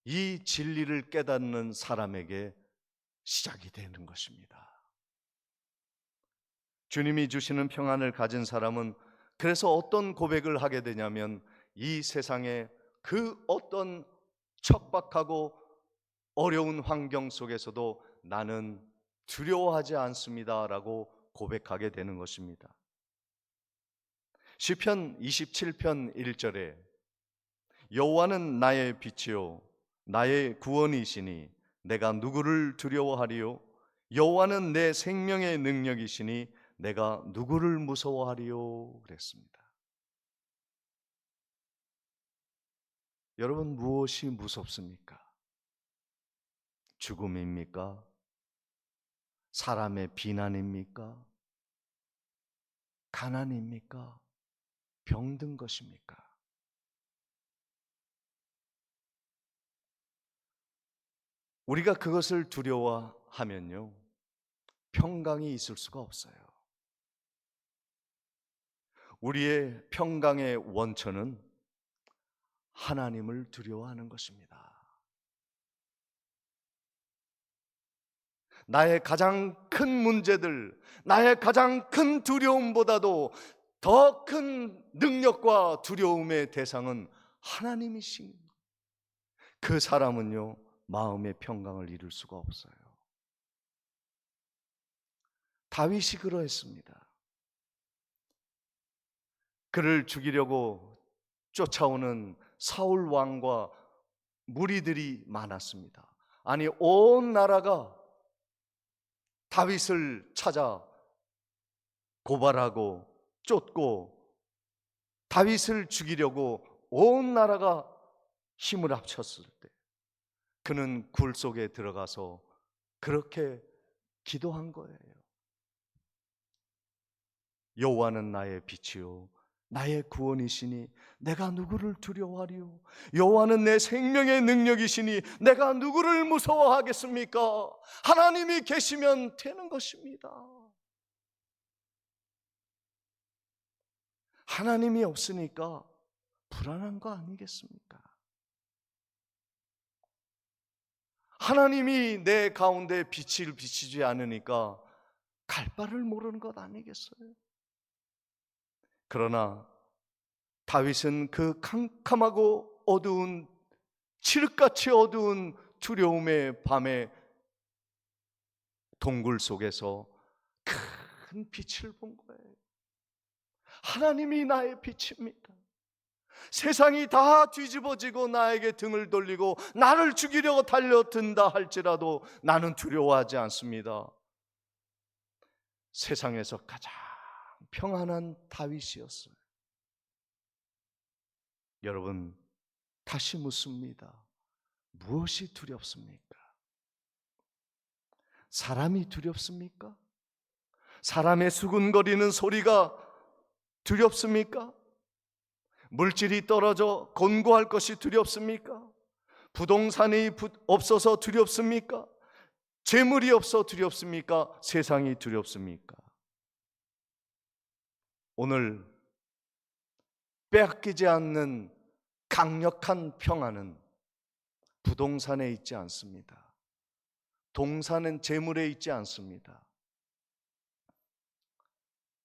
이 진리를 깨닫는 사람에게 시작이 되는 것입니다. 주님이 주시는 평안을 가진 사람은 그래서 어떤 고백을 하게 되냐면, 이 세상에 그 어떤 척박하고 어려운 환경 속에서도 나는 두려워하지 않습니다 라고 고백하게 되는 것입니다. 시편 27편 1절에 여호와는 나의 빛이요 나의 구원이시니 내가 누구를 두려워하리요? 여호와는 내 생명의 능력이시니 내가 누구를 무서워하리요? 그랬습니다. 여러분, 무엇이 무섭습니까? 죽음입니까? 사람의 비난입니까? 가난입니까? 병든 것입니까? 우리가 그것을 두려워하면요, 평강이 있을 수가 없어요. 우리의 평강의 원천은 하나님을 두려워하는 것입니다. 나의 가장 큰 문제들, 나의 가장 큰 두려움보다도 더 큰 능력과 두려움의 대상은 하나님이신 그 사람은요, 마음의 평강을 이룰 수가 없어요. 다윗이 그러했습니다. 그를 죽이려고 쫓아오는 사울 왕과 무리들이 많았습니다. 아니, 온 나라가 다윗을 찾아 고발하고 쫓고 다윗을 죽이려고 온 나라가 힘을 합쳤을 때 그는 굴 속에 들어가서 그렇게 기도한 거예요. 여호와는 나의 빛이요 나의 구원이시니 내가 누구를 두려워하리요? 여호와는 내 생명의 능력이시니 내가 누구를 무서워하겠습니까? 하나님이 계시면 되는 것입니다. 하나님이 없으니까 불안한 거 아니겠습니까? 하나님이 내 가운데 빛을 비치지 않으니까 갈 바를 모르는 것 아니겠어요? 그러나 다윗은 그 캄캄하고 어두운, 칠흑같이 어두운 두려움의 밤에 동굴 속에서 큰 빛을 본 거예요. 하나님이 나의 빛입니다. 세상이 다 뒤집어지고 나에게 등을 돌리고 나를 죽이려고 달려든다 할지라도 나는 두려워하지 않습니다. 세상에서 가장 평안한 다윗이었어요. 여러분, 다시 묻습니다. 무엇이 두렵습니까? 사람이 두렵습니까? 사람의 수군거리는 소리가 두렵습니까? 물질이 떨어져 곤고할 것이 두렵습니까? 부동산이 없어서 두렵습니까? 재물이 없어 두렵습니까? 세상이 두렵습니까? 오늘 빼앗기지 않는 강력한 평안은 부동산에 있지 않습니다. 동산은 재물에 있지 않습니다.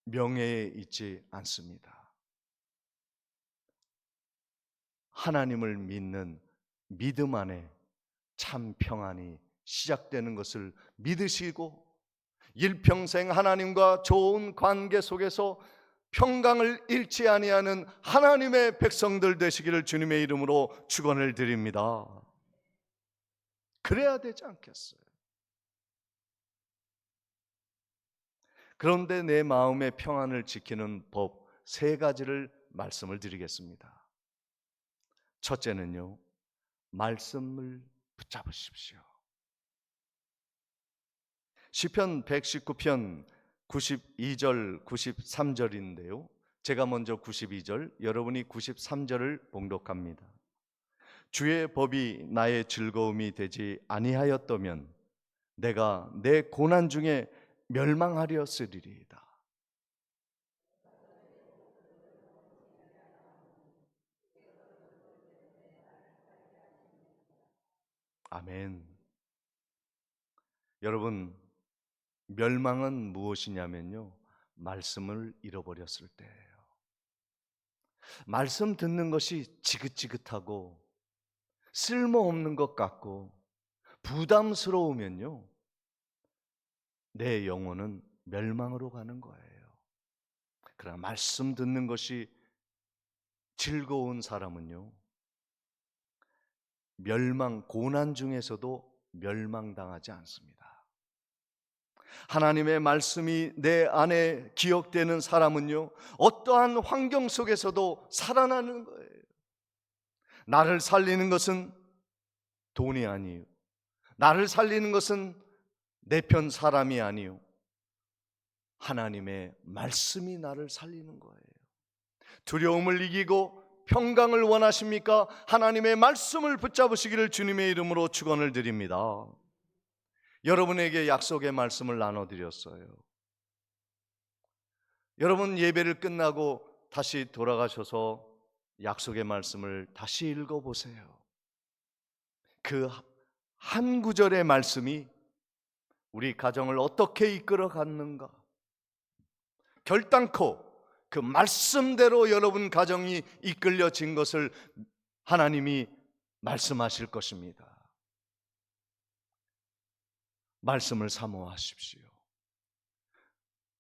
명예에 있지 않습니다. 하나님을 믿는 믿음 안에 참 평안이 시작되는 것을 믿으시고 일평생 하나님과 좋은 관계 속에서 평강을 잃지 아니하는 하나님의 백성들 되시기를 주님의 이름으로 축원을 드립니다. 그래야 되지 않겠어요? 그런데 내 마음의 평안을 지키는 법 세 가지를 말씀을 드리겠습니다. 첫째는요, 말씀을 붙잡으십시오. 시편 119편 92절, 93절인데요. 제가 먼저 92절, 여러분이 93절을 봉독합니다. 주의 법이 나의 즐거움이 되지 아니하였다면 내가 내 고난 중에 멸망하렸으리이다. 아멘. 여러분, 멸망은 무엇이냐면요, 말씀을 잃어버렸을 때예요. 말씀 듣는 것이 지긋지긋하고 쓸모없는 것 같고 부담스러우면요, 내 영혼은 멸망으로 가는 거예요. 그러나 말씀 듣는 것이 즐거운 사람은요, 고난 중에서도 멸망당하지 않습니다. 하나님의 말씀이 내 안에 기억되는 사람은요, 어떠한 환경 속에서도 살아나는 거예요. 나를 살리는 것은 돈이 아니에요. 나를 살리는 것은 내 편 사람이 아니요, 하나님의 말씀이 나를 살리는 거예요. 두려움을 이기고 평강을 원하십니까? 하나님의 말씀을 붙잡으시기를 주님의 이름으로 축원을 드립니다. 여러분에게 약속의 말씀을 나눠드렸어요. 여러분 예배를 끝나고 다시 돌아가셔서 약속의 말씀을 다시 읽어보세요. 그 한 구절의 말씀이 우리 가정을 어떻게 이끌어 갔는가, 결단코 그 말씀대로 여러분 가정이 이끌려진 것을 하나님이 말씀하실 것입니다. 말씀을 사모하십시오.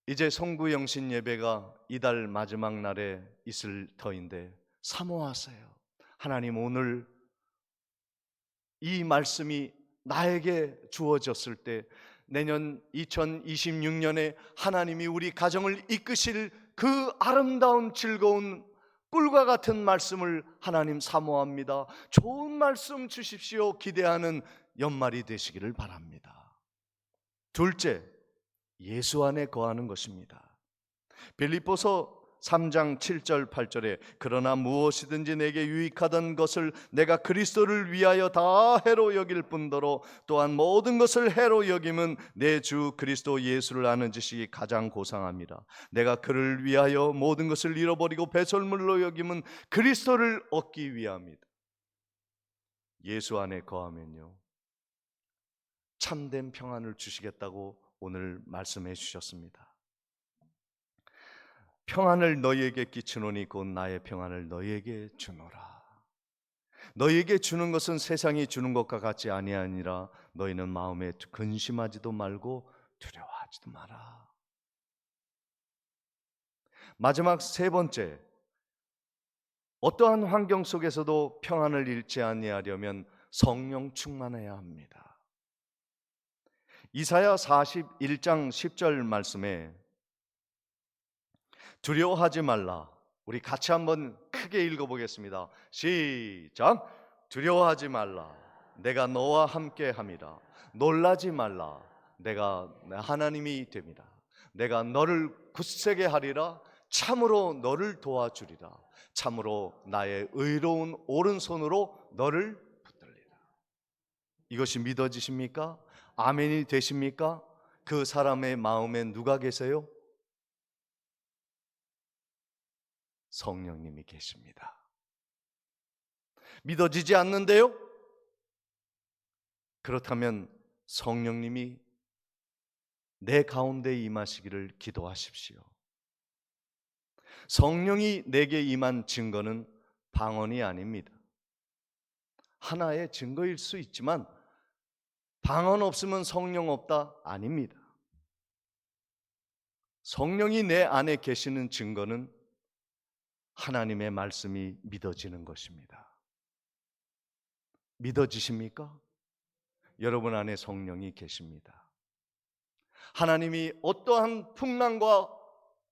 이제 성구영신 예배가 이달 마지막 날에 있을 터인데 사모하세요. 하나님, 오늘 이 말씀이 나에게 주어졌을 때 내년 2026년에 하나님이 우리 가정을 이끄실 그 아름다운 즐거운 꿀과 같은 말씀을 하나님 사모합니다. 좋은 말씀 주십시오. 기대하는 연말이 되시기를 바랍니다. 둘째, 예수 안에 거하는 것입니다. 빌립보서 3장 7절 8절에 그러나 무엇이든지 내게 유익하던 것을 내가 그리스도를 위하여 다 해로 여길 뿐더러 또한 모든 것을 해로 여김은 내 주 그리스도 예수를 아는 지식이 가장 고상합니다. 내가 그를 위하여 모든 것을 잃어버리고 배설물로 여김은 그리스도를 얻기 위함이다. 예수 안에 거하면요, 참된 평안을 주시겠다고 오늘 말씀해 주셨습니다. 평안을 너희에게 끼치노니 곧 나의 평안을 너희에게 주노라. 너희에게 주는 것은 세상이 주는 것과 같지 아니하니라. 너희는 마음에 근심하지도 말고 두려워하지도 마라. 마지막 세 번째, 어떠한 환경 속에서도 평안을 잃지 아니하려면 성령 충만해야 합니다. 이사야 41장 10절 말씀에 두려워하지 말라. 우리 같이 한번 크게 읽어보겠습니다. 시작. 두려워하지 말라. 내가 너와 함께 함이라. 놀라지 말라. 내가 하나님이 됨이라. 내가 너를 굳세게 하리라. 참으로 너를 도와주리라. 참으로 나의 의로운 오른손으로 너를 붙들리라. 이것이 믿어지십니까? 아멘이 되십니까? 그 사람의 마음에 누가 계세요? 성령님이 계십니다. 믿어지지 않는데요? 그렇다면 성령님이 내 가운데 임하시기를 기도하십시오. 성령이 내게 임한 증거는 방언이 아닙니다. 하나의 증거일 수 있지만 방언 없으면 성령 없다? 아닙니다. 성령이 내 안에 계시는 증거는 하나님의 말씀이 믿어지는 것입니다. 믿어지십니까? 여러분 안에 성령이 계십니다. 하나님이 어떠한 풍랑과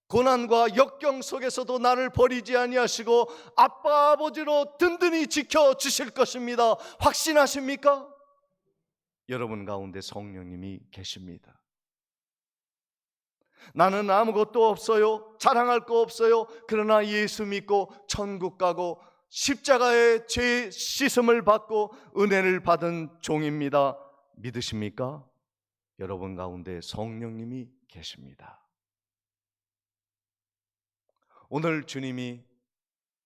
고난과 역경 속에서도 나를 버리지 아니하시고 아빠 아버지로 든든히 지켜주실 것입니다. 확신하십니까? 여러분 가운데 성령님이 계십니다. 나는 아무것도 없어요. 자랑할 거 없어요. 그러나 예수 믿고 천국 가고 십자가의 죄 씻음을 받고 은혜를 받은 종입니다. 믿으십니까? 여러분 가운데 성령님이 계십니다. 오늘 주님이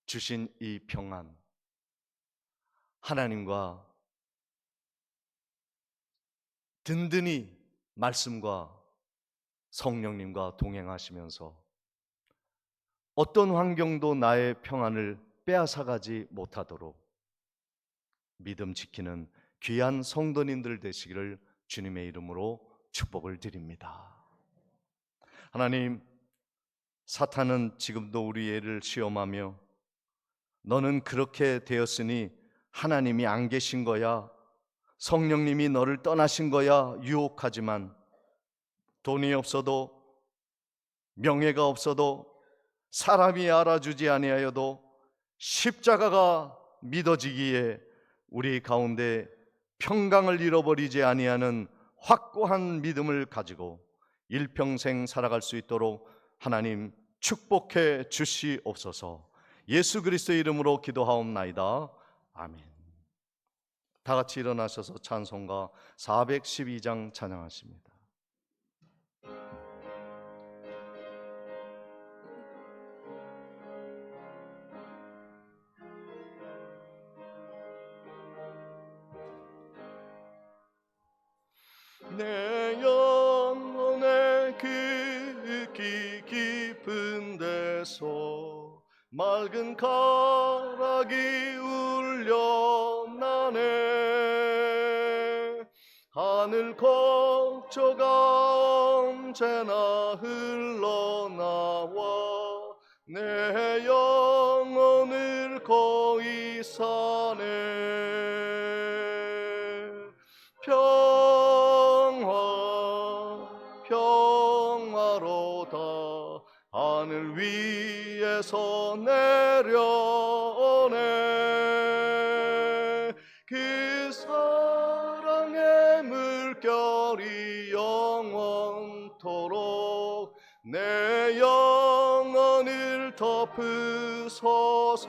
주신 이 평안, 하나님과 든든히 말씀과 성령님과 동행하시면서 어떤 환경도 나의 평안을 빼앗아가지 못하도록 믿음 지키는 귀한 성도님들 되시기를 주님의 이름으로 축복을 드립니다. 하나님, 사탄은 지금도 우리를 시험하며 너는 그렇게 되었으니 하나님이 안 계신 거야, 성령님이 너를 떠나신 거야 유혹하지만 돈이 없어도 명예가 없어도 사람이 알아주지 아니하여도 십자가가 믿어지기에 우리 가운데 평강을 잃어버리지 아니하는 확고한 믿음을 가지고 일평생 살아갈 수 있도록 하나님 축복해 주시옵소서. 예수 그리스도의 이름으로 기도하옵나이다. 아멘. 다 같이 일어나셔서 찬송가 412장 찬양하십니다. 내 영혼의 깊은 데서 맑은 가락이 울려나네. 하늘 곡조가 언제나 흘러나와 내 영혼을 거의 사네. 평화로다 하늘 위에서 내려오네. 그 사랑의 물결이 영원토록 내 영혼을 덮으소서.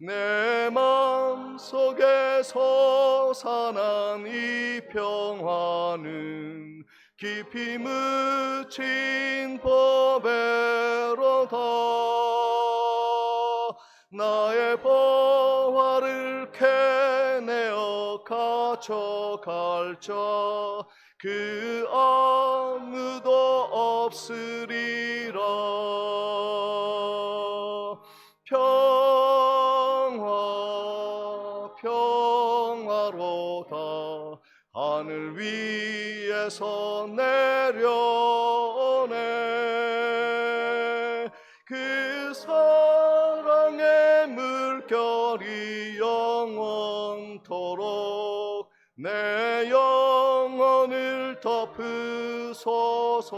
내 마음속에 솟아난 이 평화는 깊이 묻힌 보배로다. 나의 보화를 캐내어 가져갈 자 그 아무도 없으리라. 평화로다 하늘 위에서 내려오네. 그 사랑의 물결이 영원토록 내 영혼을 덮으소서.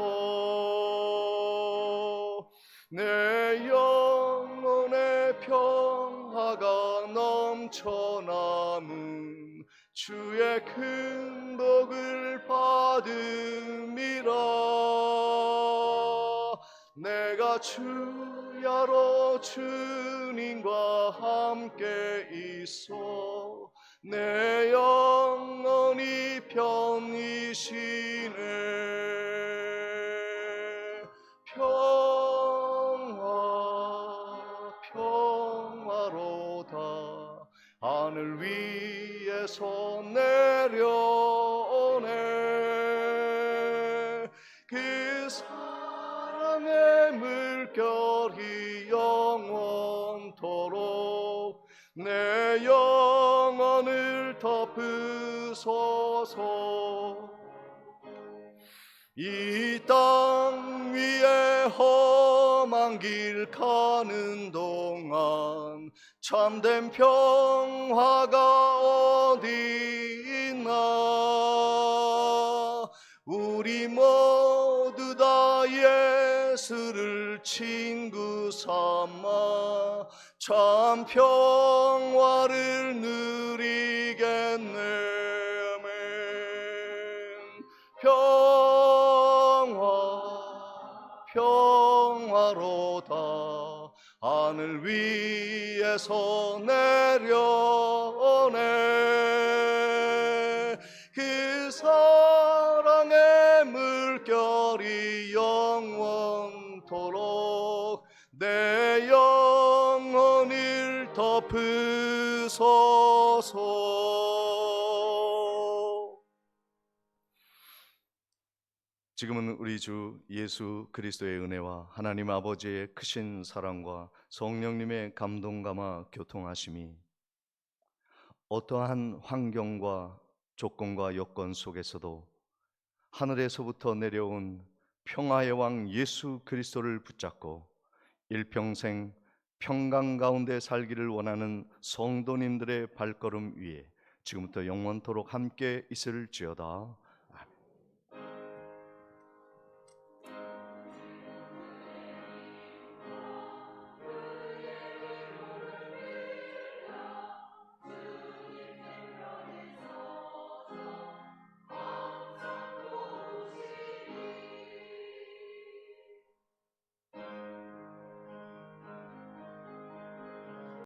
내 영혼의 평화가 넘쳐남은 주의 큰 복을 받음이라. 내가 주야로 주님과 함께 있어 내 영혼이 편이시네. 평화로다 하늘 위에서 내려오네. 그 사랑의 물결이 영원토록 내 영혼을 덮으소서. 이 땅 위에 험한 길 가는 동안 참된 평화가 어디 있나. 우리 모두 다 예수를 친구 삼아 참 평화를 누리겠네. 아멘. 평화로다. 하늘 위에서 내려오네. 그 사랑의 물결이 영원토록 내 영혼을 덮으소서. 지금은 우리 주 예수 그리스도의 은혜와 하나님 아버지의 크신 사랑과 성령님의 감동감화 교통하심이 어떠한 환경과 조건과 여건 속에서도 하늘에서부터 내려온 평화의 왕 예수 그리스도를 붙잡고 일평생 평강 가운데 살기를 원하는 성도님들의 발걸음 위에 지금부터 영원토록 함께 있을지어다.